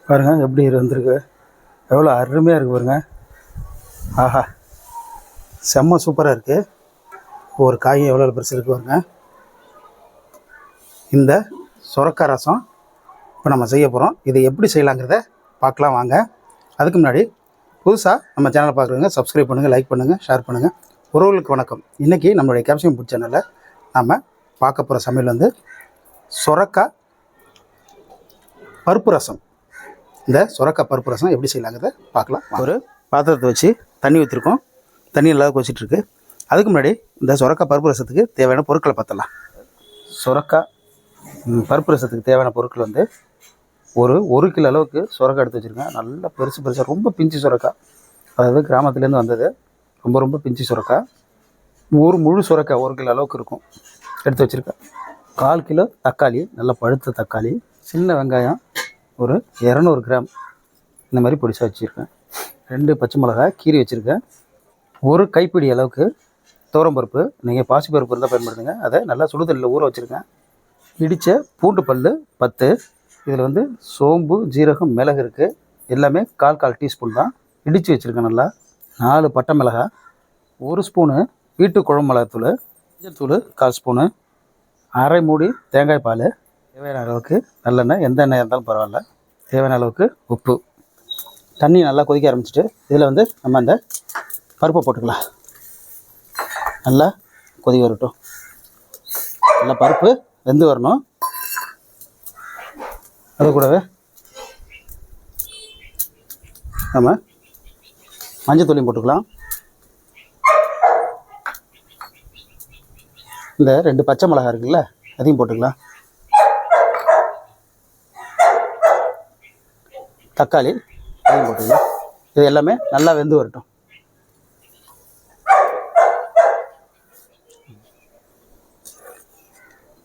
பாருங்கள் எப்படி வந்திருக்கு, எவ்வளோ அருமையாக இருக்குது பாருங்கள். ஆஹா, செம்ம சூப்பராக இருக்குது. ஒரு காய் எவ்வளோ பெருசு இருக்குது பாருங்க. இந்த சுரக்காய் ரசம் இப்போ நம்ம செய்ய போகிறோம். இதை எப்படி செய்யலாங்கிறத பார்க்கலாம் வாங்க. அதுக்கு முன்னாடி புதுசாக நம்ம சேனலை பார்க்குறவங்க சப்ஸ்கிரைப் பண்ணுங்கள், லைக் பண்ணுங்கள், ஷேர் பண்ணுங்கள். உறவுகளுக்கு வணக்கம். இன்றைக்கி நம்மளுடைய கேப்சியம் ஃபுட் சேனலில் நம்ம பார்க்க போகிற சமையல் வந்து சுரக்காய் பருப்பு ரசம். இந்த சுரக்காய் பருப்பு ரசம் எப்படி செய்யலாங்கிறத பார்க்கலாம். ஒரு பாத்திரத்தை வச்சு தண்ணி ஊற்றிருக்கோம். தண்ணி நல்லா கொதிச்சிட்ருக்கு. அதுக்கு முன்னாடி இந்த சுரக்காய் பருப்பு ரசத்துக்கு தேவையான பொருட்களை பார்த்துடலாம். சுரக்காய் பருப்பு ரசத்துக்கு தேவையான பொருட்கள் வந்து ஒரு கிலோ அளவுக்கு சுரக்காய் எடுத்து வச்சுருக்கேன். நல்லா பெருசாக ரொம்ப பிஞ்சு சுரக்காய், அதாவது கிராமத்துலேருந்து வந்தது. ரொம்ப பிஞ்சு சுரக்காய். ஒரு முழு சுரக்காய் 1 கிலோ அளவுக்கு இருக்கும் எடுத்து வச்சுருக்கேன். 1/4 கிலோ தக்காளி, நல்லா பழுத்த தக்காளி. சின்ன வெங்காயம் ஒரு 200 கிராம் இந்த மாதிரி பொடிசாக வச்சுருக்கேன். 2 பச்சை மிளகாய் கீரி வச்சுருக்கேன். ஒரு கைப்பிடி அளவுக்கு துவரம்பருப்பு, நீங்கள் பாசிப்பருப்பு இருந்தால் பயன்படுத்துங்க. அதை நல்லா சுடுதண்ணியில் ஊற வச்சுருக்கேன். இடித்த பூண்டு பல் 10. இதில் வந்து சோம்பு, ஜீரகம், மிளகு இருக்குது. எல்லாமே 1/4 டீஸ்பூன் தான் இடித்து வச்சுருக்கேன். நல்லா 4 பட்டை மிளகாய், 1 ஸ்பூனு வீட்டு குழம்பு மிளகாத்தூள், மஞ்சள் தூள் 1/4 ஸ்பூனு, அரை மூடி தேங்காய் பால், தேவையான அளவுக்கு நல்லெண்ணெய், எந்த எண்ணெய் இருந்தாலும் பரவாயில்ல, தேவையான அளவுக்கு உப்பு. தண்ணி நல்லா கொதிக்க ஆரம்பிச்சிட்டு இதில் வந்து நம்ம அந்த பருப்பை போட்டுக்கலாம். நல்லா கொதி வரட்டும். நல்லா பருப்பு வெந்து வரணும். அது கூடவே நம்ம மஞ்சள் தூளையும் போட்டுக்கலாம். இந்த 2 பச்சை மிளகாய் இருக்குல்ல, அதையும் போட்டுக்கலாம். தக்காளி அதையும் போட்டுக்கலாம். இது எல்லாமே நல்லா வெந்து வரட்டும்.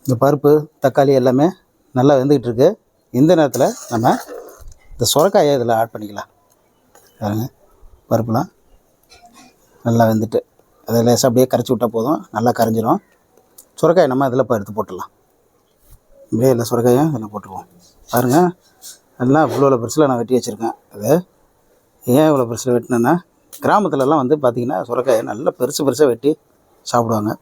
இந்த பருப்பு தக்காளி எல்லாமே நல்லா வெந்துக்கிட்டு இருக்கு. இந்த நேரத்தில் நம்ம இந்த சுரக்காயை இதில் ஆட் பண்ணிக்கலாம். பாருங்க, பருப்புலாம் நல்லா வெந்துட்டு அதை லேசாக அப்படியே கரைச்சி விட்டால் போதும், நல்லா கரைஞ்சிடும். சுரக்காயை நம்ம இதில் இப்போ எடுத்து போட்டுடலாம். அப்படியே எல்லா சுரக்காயும் இதில் போட்டுக்குவோம். பாருங்கள், எல்லாம் இவ்வளோ பெருசில் நான் வெட்டி வச்சுருக்கேன். அது ஏன் இவ்வளோ பெருசில் வெட்டினேன்னா, கிராமத்துலலாம் வந்து பார்த்திங்கன்னா சுரக்காயை நல்லா பெருசாக வெட்டி சாப்பிடுவாங்க.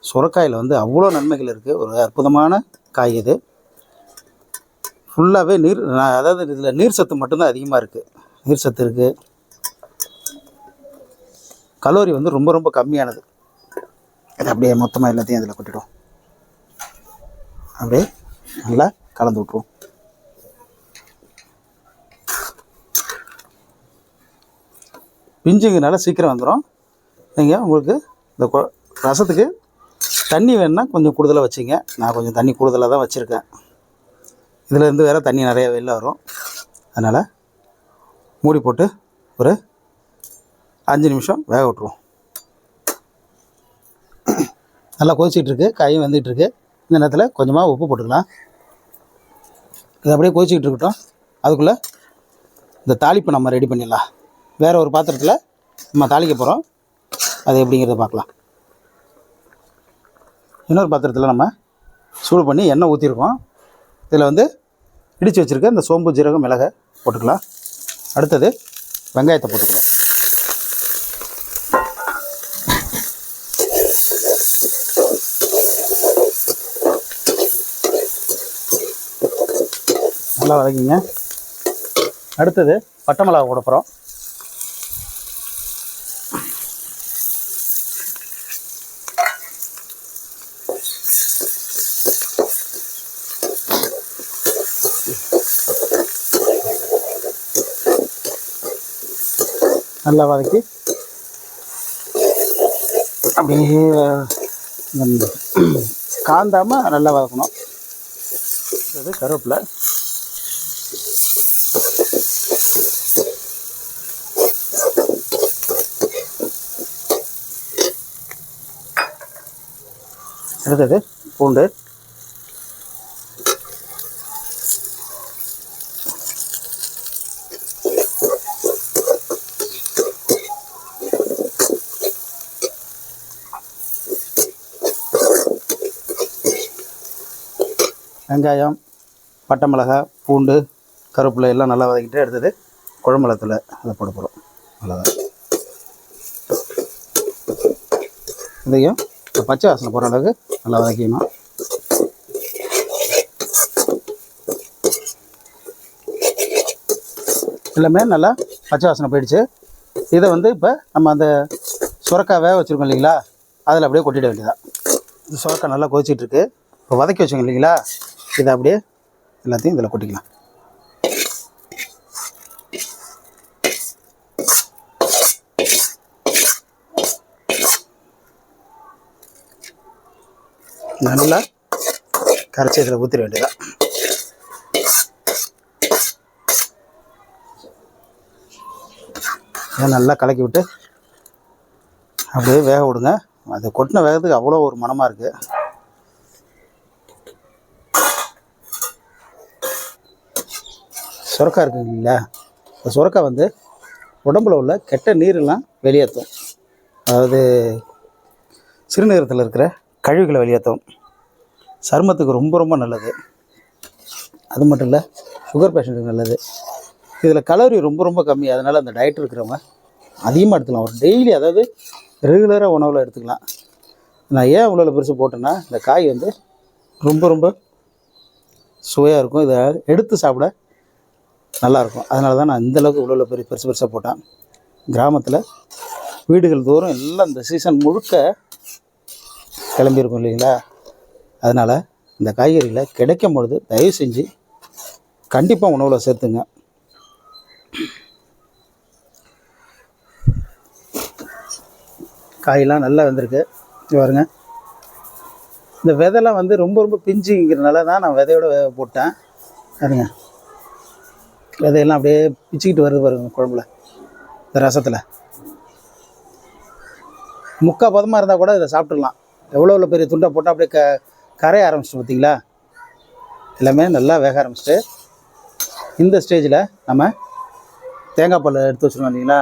சுரக்காயில் வந்து அவ்வளோ நன்மைகள் இருக்குது. ஒரு அற்புதமான காய் இது. ஃபுல்லாகவே நீர், அதாவது இதில் நீர் சத்து மட்டும்தான் அதிகமாக இருக்குது. நீர் சத்து இருக்குது. கலோரி வந்து ரொம்ப கம்மியானது. அது அப்படியே மொத்தமாக எல்லாத்தையும் அதில் கொட்டிடுவோம். அப்படியே நல்லா கலந்து விட்ருவோம். பிஞ்சுங்கனால சீக்கிரம் வந்துடும். நீங்கள் உங்களுக்கு இந்த ரசத்துக்கு தண்ணி வேணுன்னா கொஞ்சம் கூடுதலாக வச்சுங்க. நான் கொஞ்சம் தண்ணி கூடுதலாக தான் வச்சுருக்கேன். இதில் இருந்து வேறு தண்ணி நிறைய வெளில வரும். அதனால் மூடி போட்டு ஒரு 5 நிமிஷம் வேக விட்ருவோம். நல்லா கொதிச்சிட்ருக்கு, காயும் வந்துகிட்ருக்கு. இந்த நேரத்தில் கொஞ்சமாக உப்பு போட்டுக்கலாம். இது அப்படியே கொதிச்சிக்கிட்டு இருக்கட்டும். அதுக்குள்ளே இந்த தாளிப்பை நம்ம ரெடி பண்ணிடலாம். வேறு ஒரு பாத்திரத்தில் நம்ம தாளிக்க போகிறோம். அது எப்படிங்கிறத பார்க்கலாம். இன்னொரு பாத்திரத்தில் நம்ம சூடு பண்ணி எண்ணெய் ஊற்றிருக்கோம். இதில் வந்து இடித்து வச்சுருக்க இந்த சோம்பு, ஜீரகம், மிளகை போட்டுக்கலாம். அடுத்தது வெங்காயத்தை போட்டுக்கலாம். நல்லா வதக்கிங்க. அடுத்தது பட்டை மிளகா போட போகிறோம். நல்லா வதக்கி அப்படியே காந்தாமல் நல்லா வதக்கணும். அது கருவேப்பிலை, அடுத்தது பூண்டு, வெங்காயம், பட்டை மிளகாய், பூண்டு கருவேப்பிலை எல்லாம் நல்லா வதக்கிட்டு எடுத்தது குழம்பு மிளகாத்தூள் அதை போட போகிறோம். அவ்வளோதான். இதையும் பச்சை வாசனை போகிற அளவுக்கு நல்லா வதக்கிக்கணும். எல்லாமே நல்லா பச்சை வாசனை போயிடுச்சு. இதை வந்து இப்போ நம்ம அந்த சுரக்காய் வேக வச்சுருக்கோம் இல்லைங்களா, அதில் அப்படியே கொட்டிட வேண்டியதான். இந்த சுரக்காய் நல்லா கொதிச்சிட்ருக்கு. இப்போ வதக்கி வச்சோங்க இல்லைங்களா, இதை அப்படியே எல்லாத்தையும் இதில் கொட்டிக்கலாம். நல்லா கரைச்சி இதில் ஊற்றிட வேண்டியதான். இதை நல்லா கலக்கி விட்டு அப்படியே வேக விடுங்க. அது கொட்டின வேகத்துக்கு அவ்வளோ ஒரு மணமாக இருக்குது. சுரக்காய் இருக்குது இல்லைங்களா, இந்த சுரக்காய் வந்து உடம்புல உள்ள கெட்ட நீரெல்லாம் வெளியேற்றும். அதாவது சிறுநீரகத்தில் இருக்கிற கழிவுகளை வெளியேற்றும். சருமத்துக்கு ரொம்ப ரொம்ப நல்லது. அது மட்டும் இல்லை, சுகர் பேஷண்ட்டுக்கு நல்லது. இதில் கலோரி ரொம்ப ரொம்ப கம்மி. அதனால் அந்த டயட் இருக்கிறவங்க அதிகமாக எடுத்துக்கலாம். ஒரு டெய்லி, அதாவது ரெகுலராக உணவில் எடுத்துக்கலாம். நான் ஏன் இவ்வளோ பெருசு போட்டேன்னா, இந்த காய் வந்து ரொம்ப ரொம்ப சுவையாக இருக்கும். இதை எடுத்து சாப்பிட நல்லாயிருக்கும். அதனால தான் நான் இந்தளவுக்கு இவ்வளோ பெருசு பெருசாக போட்டேன். கிராமத்தில் வீடுகள் தோறும் எல்லாம் இந்த சீசன் முழுக்க கிளம்பியிருக்கும் இல்லைங்களா. அதனால் இந்த காய்கறிகளை கிடைக்கும் பொழுது தயவு செஞ்சு கண்டிப்பாக உணவில் சேர்த்துங்க. காயெல்லாம் நல்லா வந்திருக்கு பாருங்க. இந்த விதைலாம் வந்து ரொம்ப ரொம்ப பிஞ்சுங்கிறதுனால தான் நான் விதையோட போட்டேன். பாருங்க, விதையெல்லாம் அப்படியே பிச்சுக்கிட்டு வருது பாருங்க குழம்புல, இந்த ரசத்தில். முக்கால் பதமாக இருந்தால் கூட இதை சாப்பிட்டுடலாம். எவ்வளோ பெரிய துண்டை போட்டால் அப்படியே கரைய ஆரம்பிச்சிட்டு பார்த்தீங்களா. எல்லாமே நல்லா வேக ஆரம்பிச்சிட்டு இந்த ஸ்டேஜில் நம்ம தேங்காய் பால் எடுத்து வச்சுருக்கோம் இல்லைங்களா,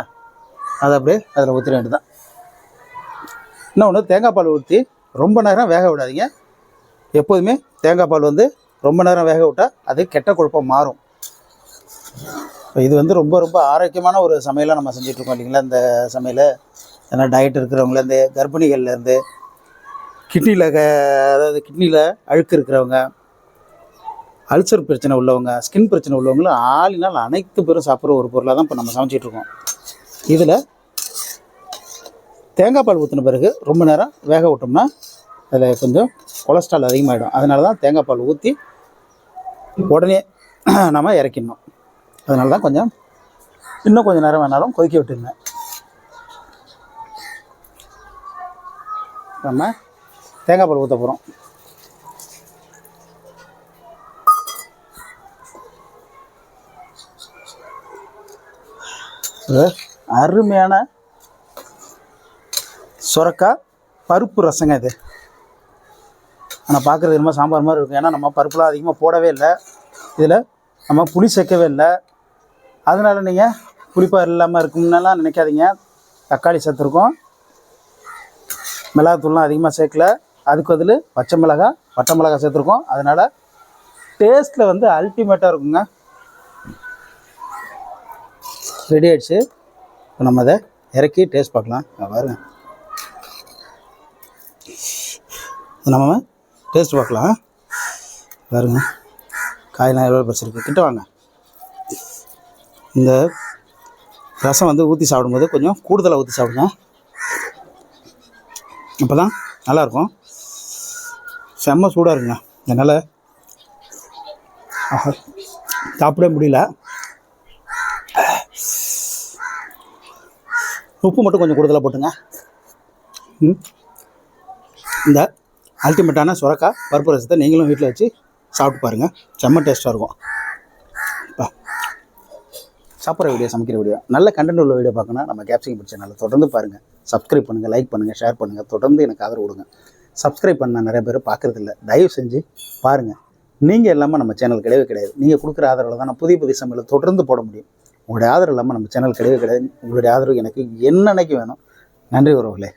அதை அப்படியே அதில் ஊற்றிட வேண்டியதான். இன்னொன்று, தேங்காய் பால் ஊற்றி ரொம்ப நேரம் வேக விடாதீங்க. எப்போதுமே தேங்காய் பால் வந்து ரொம்ப நேரம் வேக விட்டால் அது கெட்ட கொழுப்பாக மாறும். இது வந்து ரொம்ப ரொம்ப ஆரோக்கியமான ஒரு சமையலாக நம்ம செஞ்சிட்ருக்கோம் இல்லைங்களா. இந்த சமையல் ஏன்னா டயட் இருக்கிறவங்கள, கர்ப்பிணிகள்லேருந்து, அதாவது கிட்னியில் அழுக்கு இருக்கிறவங்க, அல்சர் பிரச்சனை உள்ளவங்க, ஸ்கின் பிரச்சனை உள்ளவங்களும் ஆளினால் அனைத்து பேரும் சாப்பிட்ற ஒரு பொருளாக தான் இப்போ நம்ம சமைச்சிட்ருக்கோம். இதில் தேங்காய் பால் ஊற்றின பிறகு ரொம்ப நேரம் வேக விட்டோம்னா அதில் கொஞ்சம் கொலஸ்ட்ரால் அதிகமாகிடும். அதனால தான் தேங்காய் பால் ஊற்றி உடனே நம்ம இறக்கிடணும். அதனால தான் இன்னும் கொஞ்சம் நேரம் வேணாலும் கொதிக்க விட்டுருங்க. நம்ம தேங்காய் பால் ஊற்ற போகிறோம். அருமையான சுரக்காய் பருப்பு ரசங்க இது. ஆனால் பார்க்குறது ரொம்ப சாம்பார் மாதிரி இருக்கும். ஏன்னா நம்ம பருப்புலாம் அதிகமாக போடவே இல்லை. இதில் நம்ம புளி சேர்க்கவே இல்லை. அதனால் நீங்கள் புளிப்பாக இல்லாமல் இருக்கும்னாலாம் நினைக்காதீங்க. தக்காளி சேர்த்துருக்கோம், மிளகாத்தூள்லாம் அதிகமாக சேர்க்கல. அதுக்கு பதில் பச்சை மிளகாய், பட்டை மிளகாய் சேர்த்துருக்கோம். அதனால் டேஸ்ட்டில் வந்து அல்டிமேட்டாக இருக்குங்க. ரெடி ஆகிடுச்சு. இப்போ நம்ம அதை இறக்கி டேஸ்ட் பார்க்கலாம். பாருங்க, நம்ம டேஸ்ட் பார்க்கலாம். பாருங்க, காயெல்லாம் எவ்வளோ பறிச்சிருக்கு. கிட்ட வாங்க. இந்த ரசம் வந்து ஊற்றி சாப்பிடும்போது கொஞ்சம் கூடுதலாக ஊற்றி சாப்பிடுங்க. அப்போ தான் நல்லாயிருக்கும். செம்ம சூடாக இருக்குங்க. அதனால் சாப்பிட முடியல. உப்பு மட்டும் கொஞ்சம் கூடுதலாக போட்டுங்க. இந்த அல்டிமேட்டான சுரக்காய் பருப்பு ரசத்தை நீங்களும் வீட்டில் வச்சு சாப்பிட்டு பாருங்கள். செம்ம டேஸ்ட்டாக இருக்கும். சாப்பிட்ற வீடியோ, சமைக்கிற வீடியோ, நல்ல கண்டென்ட் உள்ள வீடியோ பார்க்கணும் நம்ம கேப்சிங் பிடிச்ச சேனலை தொடர்ந்து பாருங்கள். சப்ஸ்கிரைப் பண்ணுங்கள், லைக் பண்ணுங்கள், ஷேர் பண்ணுங்கள். தொடர்ந்து எனக்கு ஆதரவு கொடுங்க. சப்ஸ்கிரைப் பண்ண நிறைய பேர் பார்க்குறதில்ல. தயவு செஞ்சு பாருங்கள். நீங்கள் இல்லாமல் நம்ம சேனல் கிடையவே கிடையாது. நீங்கள் கொடுக்குற ஆதரவில் தான் நான் புதிய புதிய சமையலை தொடர்ந்து போட முடியும். உங்களுடைய ஆதரவு இல்லாமல் நம்ம சேனல் கிடையவே கிடையாது. உங்களுடைய ஆதரவு எனக்கு என்னன்னைக்கு வேணும். நன்றி உறவுகளே.